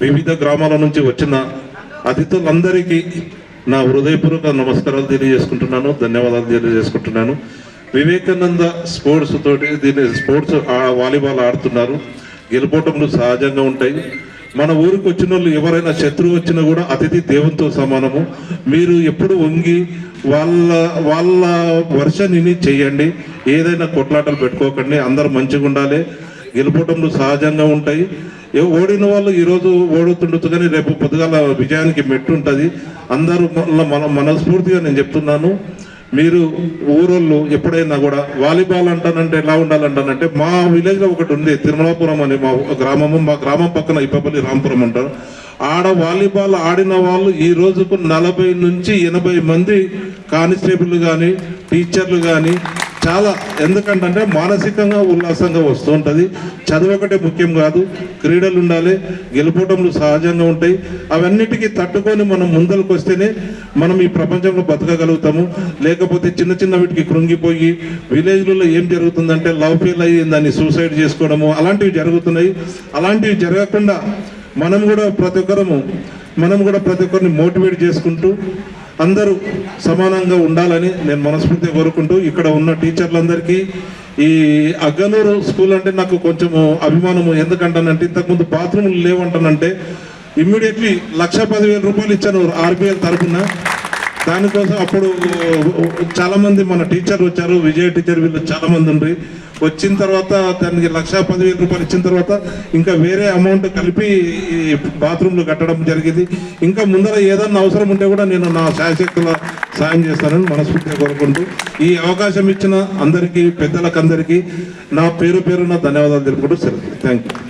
వివిధ గ్రామాల నుంచి వచ్చిన అతిథులందరికీ నా హృదయపూర్వక నమస్కారాలు తెలియజేసుకుంటున్నాను, ధన్యవాదాలు తెలియజేసుకుంటున్నాను. వివేకానంద స్పోర్ట్స్ తోటి దీన్ని స్పోర్ట్స్ వాలీబాల్ ఆడుతున్నారు. గెలుపోవటంలో సహజంగా ఉంటాయి. మన ఊరికి వచ్చిన వాళ్ళు ఎవరైనా శత్రువు వచ్చినా కూడా అతిథి దేవునితో సమానము. మీరు ఎప్పుడు వంగి వాళ్ళ వర్షనిని చెయ్యండి. ఏదైనా కొట్లాటలు పెట్టుకోకండి. అందరూ మంచిగా ఉండాలి. గెలుపోవటంలో సహజంగా ఉంటాయి. ఓడిన వాళ్ళు ఈరోజు ఓడుతుండొచ్చు, కానీ రేపు పొద్దుగాల విజయానికి మెట్టు ఉంటుంది. అందరూ మనస్ఫూర్తిగా నేను చెప్తున్నాను, మీరు ఊరోళ్ళు ఎప్పుడైనా కూడా వాలీబాల్ అంటానంటే ఎలా ఉండాలంటానంటే, మా విలేజ్లో ఒకటి ఉంది తిరుమలాపురం అని మా గ్రామం పక్కన ఇప్పపల్లి రాంపురం అంటారు. ఆడ వాలీబాల్ ఆడిన వాళ్ళు ఈ రోజుకు 40 నుంచి 80 మంది కానిస్టేబుల్ కానీ టీచర్లు కానీ చాలా, ఎందుకంటే మానసికంగా ఉల్లాసంగా వస్తూ ఉంటుంది. చదువు ఒకటే ముఖ్యం కాదు, క్రీడలు ఉండాలి. గెలుపోవటంలో సహజంగా ఉంటాయి. అవన్నిటికీ తట్టుకొని మనం ముందరకు వస్తేనే మనం ఈ ప్రపంచంలో బతకగలుగుతాము. లేకపోతే చిన్న చిన్న వీటికి కృంగిపోయి విలేజ్లలో ఏం జరుగుతుందంటే లవ్ ఫెయిల్ అయ్యి దాన్ని సూసైడ్ చేసుకోవడము అలాంటివి జరుగుతున్నాయి. అలాంటివి జరగకుండా మనం కూడా ప్రతి ఒక్కరిని మోటివేట్ చేసుకుంటూ అందరూ సమానంగా ఉండాలని నేను మనస్ఫూర్తిగా కోరుకుంటూ, ఇక్కడ ఉన్న టీచర్లందరికీ ఈ అగ్గనూరు స్కూల్ అంటే నాకు కొంచెం అభిమానము. ఎందుకంటానంటే ఇంతకుముందు బాత్రూములు లేవంటానంటే ఇమ్మీడియట్లీ 1,10,000 రూపాయలు ఇచ్చాను ఆర్బీఐ తరఫున. దానికోసం అప్పుడు చాలామంది మన టీచర్లు వచ్చారు, విజయ టీచర్ వీళ్ళు చాలామంది ఉండ్రి. వచ్చిన తర్వాత దానికి 1,10,000 రూపాయలు ఇచ్చిన తర్వాత ఇంకా వేరే అమౌంట్ కలిపి బాత్రూమ్లు కట్టడం జరిగింది. ఇంకా ముందర ఏదన్నా అవసరం ఉంటే కూడా నేను నా శాయశక్తుల సాయం చేస్తానని మనస్ఫూర్తిగా కోరుకుంటూ, ఈ అవకాశం ఇచ్చిన అందరికీ పెద్దలకందరికీ నా పేరున ధన్యవాదాలు తెలుపుకుంటూ సెలవు. Thank you.